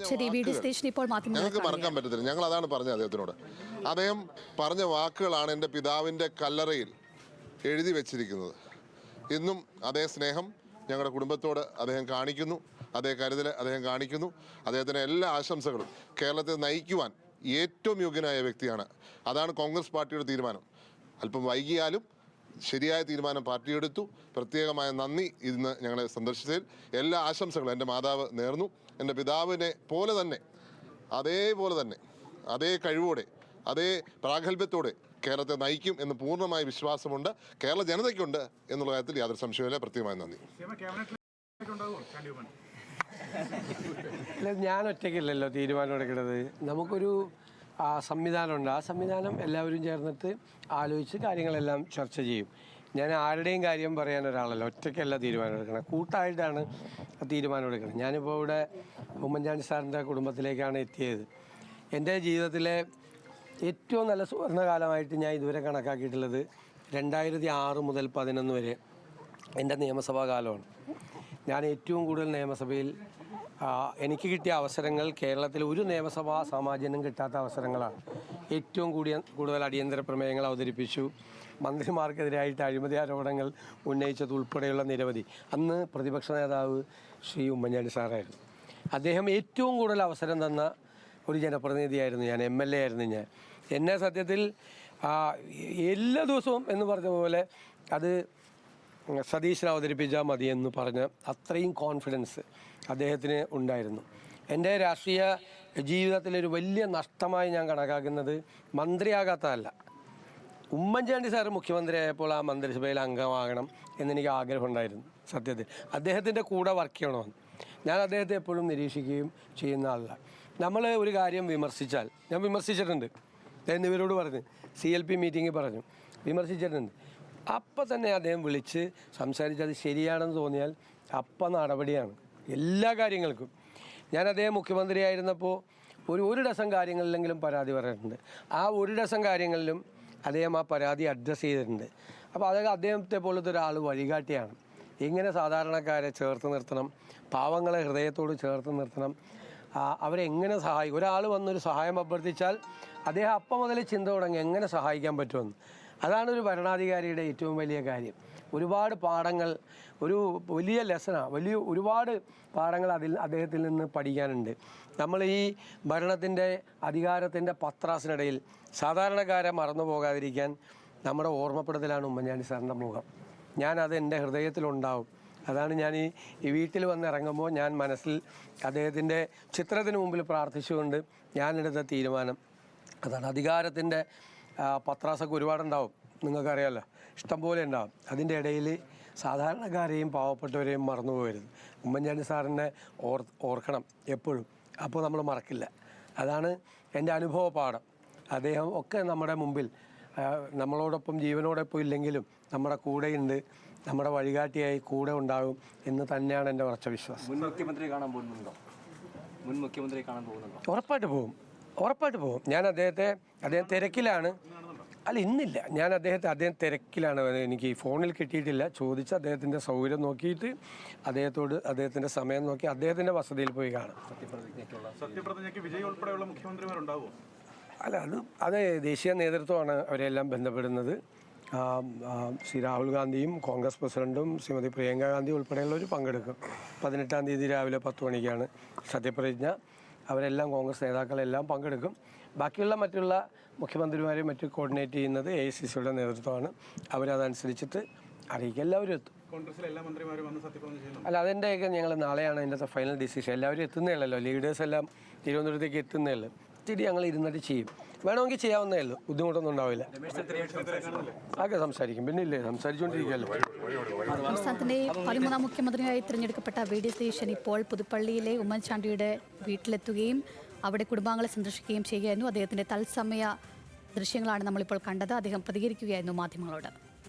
ശരി, video station ഇപ്പോൾ ഞങ്ങൾക്ക് മറക്കാൻ പറ്റത്തില്ല. ഞങ്ങൾ അതാണ് പറഞ്ഞത് അദ്ദേഹത്തിനോട്. അദ്ദേഹം പറഞ്ഞ വാക്കുകളാണ് എൻ്റെ പിതാവിൻ്റെ കല്ലറയിൽ എഴുതി വെച്ചിരിക്കുന്നത്. ഇന്നും അതേ സ്നേഹം ഞങ്ങളുടെ കുടുംബത്തോട് അദ്ദേഹം കാണിക്കുന്നു, അതേ കരുതൽ അദ്ദേഹം കാണിക്കുന്നു. അദ്ദേഹത്തിന് എല്ലാ ആശംസകളും. കേരളത്തെ നയിക്കുവാൻ ഏറ്റവും യോഗ്യനായ വ്യക്തിയാണ്. അതാണ് കോൺഗ്രസ് പാർട്ടിയുടെ തീരുമാനം. അല്പം വൈകിയാലും ശരിയായ തീരുമാനം പാർട്ടി എടുത്തു. പ്രത്യേകമായ നന്ദി ഇന്ന് ഞങ്ങളെ സന്ദർശിച്ചതിൽ. എല്ലാ ആശംസകളും എൻ്റെ മാതാവ് നേർന്നു. എൻ്റെ പിതാവിനെ പോലെ തന്നെ, അതേപോലെ തന്നെ, അതേ കഴിവോടെ, അതേ പ്രാഗൽഭ്യത്തോടെ കേരളത്തെ നയിക്കും എന്ന് പൂർണ്ണമായ വിശ്വാസമുണ്ട്. കേരള ജനതയ്ക്കുണ്ട് എന്നുള്ള കാര്യത്തിൽ യാതൊരു സംശയമില്ല. പ്രത്യേകമായ നന്ദി. ഞാൻ ഒറ്റയ്ക്കല്ലല്ലോ തീരുമാനം എടുക്കുന്നത്. നമുക്കൊരു സംവിധാനമുണ്ട്. ആ സംവിധാനം എല്ലാവരും ചേർന്നിട്ട് ആലോചിച്ച് കാര്യങ്ങളെല്ലാം ചർച്ച ചെയ്യും. ഞാൻ ആരുടെയും കാര്യം പറയാൻ ഒരാളല്ല, ഒറ്റയ്ക്കല്ല തീരുമാനം എടുക്കണം, കൂട്ടായിട്ടാണ് തീരുമാനം എടുക്കണം. ഞാനിപ്പോൾ ഇവിടെ ഉമ്മൻചാണ്ടി സാറിൻ്റെ കുടുംബത്തിലേക്കാണ് എത്തിയത്. എൻ്റെ ജീവിതത്തിലെ ഏറ്റവും നല്ല സുവർണകാലമായിട്ട് ഞാൻ ഇതുവരെ കണക്കാക്കിയിട്ടുള്ളത് 2006 മുതൽ 2011 വരെ എൻ്റെ നിയമസഭാ കാലമാണ്. ഞാൻ ഏറ്റവും കൂടുതൽ നിയമസഭയിൽ എനിക്ക് കിട്ടിയ അവസരങ്ങൾ കേരളത്തിൽ ഒരു നിയമസഭാ സാമാജികനും കിട്ടാത്ത അവസരങ്ങളാണ്. ഏറ്റവും കൂടുതൽ അടിയന്തര പ്രമേയങ്ങൾ അവതരിപ്പിച്ചു. മന്ത്രിമാർക്കെതിരായിട്ട് അഴിമതി ആരോപണങ്ങൾ ഉന്നയിച്ചത് ഉൾപ്പെടെയുള്ള നിരവധി. അന്ന് പ്രതിപക്ഷ നേതാവ് ശ്രീ ഉമ്മൻചാണ്ടി സാറായിരുന്നു. അദ്ദേഹം ഏറ്റവും കൂടുതൽ അവസരം തന്ന ഒരു ജനപ്രതിനിധിയായിരുന്നു ഞാൻ, MLA ആയിരുന്നു ഞാൻ. എന്നെ സത്യത്തിൽ എല്ലാ ദിവസവും എന്ന് പറഞ്ഞ പോലെ അത് സതീശൻ അവതരിപ്പിച്ചാൽ മതിയെന്ന് പറഞ്ഞ് അത്രയും കോൺഫിഡൻസ് അദ്ദേഹത്തിന് ഉണ്ടായിരുന്നു. എൻ്റെ രാഷ്ട്രീയ ജീവിതത്തിലൊരു വലിയ നഷ്ടമായി ഞാൻ കണക്കാക്കുന്നത് മന്ത്രിയാകാത്തതല്ല, ഉമ്മൻചാണ്ടി സാറ് മുഖ്യമന്ത്രിയായപ്പോൾ ആ മന്ത്രിസഭയിൽ അംഗമാകണം എന്നെനിക്ക് ആഗ്രഹമുണ്ടായിരുന്നു. സത്യത്തിൽ അദ്ദേഹത്തിൻ്റെ കൂടെ വർക്ക് ചെയ്യണമെന്ന് ഞാൻ അദ്ദേഹത്തെ എപ്പോഴും നിരീക്ഷിക്കുകയും ചെയ്യുന്ന ആളല്ല. നമ്മൾ ഒരു കാര്യം വിമർശിച്ചാൽ, ഞാൻ വിമർശിച്ചിട്ടുണ്ട് എന്നിവരോട് പറഞ്ഞ് CLP മീറ്റിങ്ങിൽ പറഞ്ഞു, വിമർശിച്ചിട്ടുണ്ട്. അപ്പം തന്നെ അദ്ദേഹം വിളിച്ച് സംസാരിച്ചത് ശരിയാണെന്ന് തോന്നിയാൽ അപ്പം നടപടിയാണ് എല്ലാ കാര്യങ്ങൾക്കും. ഞാൻ അദ്ദേഹം മുഖ്യമന്ത്രിയായിരുന്നപ്പോൾ ഒരു ഡസൻ കാര്യങ്ങളിലെങ്കിലും പരാതി പറഞ്ഞിട്ടുണ്ട്. ആ ഒരു ഡസൻ കാര്യങ്ങളിലും അദ്ദേഹം ആ പരാതി അഡ്രസ്സ് ചെയ്തിട്ടുണ്ട്. അപ്പോൾ അദ്ദേഹത്തെ പോലത്തെ ഒരാൾ വഴികാട്ടിയാണ്. എങ്ങനെ സാധാരണക്കാരെ ചേർത്ത് നിർത്തണം, പാവങ്ങളെ ഹൃദയത്തോട് ചേർത്ത് നിർത്തണം, അവരെ എങ്ങനെ സഹായിക്കും. ഒരാൾ വന്നൊരു സഹായം അഭ്യർത്ഥിച്ചാൽ അദ്ദേഹം അപ്പം മുതൽ ചിന്ത തുടങ്ങി എങ്ങനെ സഹായിക്കാൻ പറ്റുമെന്ന്. അതാണ് ഒരു ഭരണാധികാരിയുടെ ഏറ്റവും വലിയ കാര്യം. ഒരുപാട് പാഠങ്ങൾ, ഒരു വലിയ ലെസണാണ്, ഒരുപാട് പാഠങ്ങൾ അദ്ദേഹത്തിൽ നിന്ന് പഠിക്കാനുണ്ട്. നമ്മൾ ഈ ഭരണത്തിൻ്റെ അധികാരത്തിൻ്റെ പത്രാസിനിടയിൽ സാധാരണക്കാരെ മറന്നു പോകാതിരിക്കാൻ നമ്മുടെ ഓർമ്മപ്പെടുത്തലാണ് ഉമ്മൻചാണ്ടി സാറിൻ്റെ മുഖം. ഞാനത് എൻ്റെ ഹൃദയത്തിലുണ്ടാവും. അതാണ് ഞാൻ ഈ വീട്ടിൽ വന്നിറങ്ങുമ്പോൾ ഞാൻ മനസ്സിൽ അദ്ദേഹത്തിൻ്റെ ചിത്രത്തിന് മുമ്പിൽ പ്രാർത്ഥിച്ചുകൊണ്ട് ഞാനെടുത്ത തീരുമാനം അതാണ്. അധികാരത്തിൻ്റെ പത്രാസൊക്കെ ഒരുപാടുണ്ടാവും, നിങ്ങൾക്കറിയാമല്ലോ, ഇഷ്ടംപോലെ ഉണ്ടാവും. അതിൻ്റെ ഇടയിൽ സാധാരണക്കാരെയും പാവപ്പെട്ടവരെയും മറന്നു പോകരുത്. ഉമ്മൻചാണ്ടി സാറിനെ ഓർക്കണം എപ്പോഴും. അപ്പോൾ നമ്മൾ മറക്കില്ല. അതാണ് എൻ്റെ അനുഭവ പാഠം. അദ്ദേഹം ഒക്കെ നമ്മുടെ മുമ്പിൽ നമ്മളോടൊപ്പം ജീവനോടൊപ്പം ഇല്ലെങ്കിലും നമ്മുടെ കൂടെയുണ്ട്, നമ്മുടെ വഴികാട്ടിയായി കൂടെ ഉണ്ടാകും എന്ന് തന്നെയാണ് എൻ്റെ ഉറച്ച വിശ്വാസം. മുൻ മുഖ്യമന്ത്രി കാണാൻ പോകുന്നുണ്ടോ? മുൻ മുഖ്യമന്ത്രി കാണാൻ പോകുന്നുണ്ടോ? ഉറപ്പായിട്ട് പോകും. ഞാൻ അദ്ദേഹം തിരക്കിലാണ്. അല്ല, ഇന്നില്ല. ഞാൻ അദ്ദേഹം തിരക്കിലാണ്. എനിക്ക് ഫോണിൽ കിട്ടിയിട്ടില്ല. ചോദിച്ച് അദ്ദേഹത്തിൻ്റെ സൗകര്യം നോക്കിയിട്ട് അദ്ദേഹത്തിൻ്റെ സമയം നോക്കി അദ്ദേഹത്തിൻ്റെ വസതിയിൽ പോയി കാണാം. സത്യപ്രതിജ്ഞയ്ക്ക് വിജയ് ഉൾപ്പെടെയുള്ള മുഖ്യമന്ത്രിമാരുണ്ടാവുമോ? അല്ല, അത് ദേശീയ നേതൃത്വമാണ് അവരെല്ലാം ബന്ധപ്പെടുന്നത്. ശ്രീ രാഹുൽ ഗാന്ധിയും കോൺഗ്രസ് പ്രസിഡൻറ്റും ശ്രീമതി പ്രിയങ്ക ഗാന്ധി ഉൾപ്പെടെയുള്ളവർ പങ്കെടുക്കും. 18-ാം തീയതി രാവിലെ 10 മണിക്കാണ് സത്യപ്രതിജ്ഞ. അവരെല്ലാം കോൺഗ്രസ് നേതാക്കളെല്ലാം പങ്കെടുക്കും. ബാക്കിയുള്ള മറ്റുള്ള മുഖ്യമന്ത്രിമാരെയും മറ്റും കോർഡിനേറ്റ് ചെയ്യുന്നത് AICCയുടെ നേതൃത്വമാണ്. അവരതനുസരിച്ചിട്ട് അറിയിക്കും. എല്ലാവരും എത്തും. കോൺഗ്രസിലെ എല്ലാ മന്ത്രിമാരും വന്ന് സത്യപ്രതിജ്ഞ ചെയ്യുന്നു. അല്ല, അതിൻ്റെയൊക്കെ ഞങ്ങൾ നാളെയാണ് അതിൻ്റെ ഫൈനൽ ഡിസിഷൻ. എല്ലാവരും എത്തുന്നതല്ലോ, ലീഡേഴ്സ് എല്ലാം തിരുവനന്തപുരത്തേക്ക് എത്തുന്നതല്ലോ. ഇത്തിരി ഞങ്ങൾ ഇരുന്നിട്ട് ചെയ്യും. വേണമെങ്കിൽ ചെയ്യാവുന്നേ ഉള്ളൂ, ബുദ്ധിമുട്ടൊന്നും ഉണ്ടാവില്ല. ആകെ സംസാരിക്കും, പിന്നെ ഇല്ലേ സംസാരിച്ചുകൊണ്ടിരിക്കുകയല്ലോ. സംസ്ഥാനത്തിന്റെ 13ാം മുഖ്യമന്ത്രിയായി തിരഞ്ഞെടുക്കപ്പെട്ട VD സതീശൻ ഇപ്പോൾ പുതുപ്പള്ളിയിലെ ഉമ്മൻചാണ്ടിയുടെ വീട്ടിലെത്തുകയും അവിടെ കുടുംബാംഗങ്ങളെ സന്ദർശിക്കുകയും ചെയ്യുകയായിരുന്നു. അദ്ദേഹത്തിന്റെ തത്സമയ ദൃശ്യങ്ങളാണ് നമ്മളിപ്പോൾ കണ്ടത്. അദ്ദേഹം പ്രതികരിക്കുകയായിരുന്നു മാധ്യമങ്ങളോട്.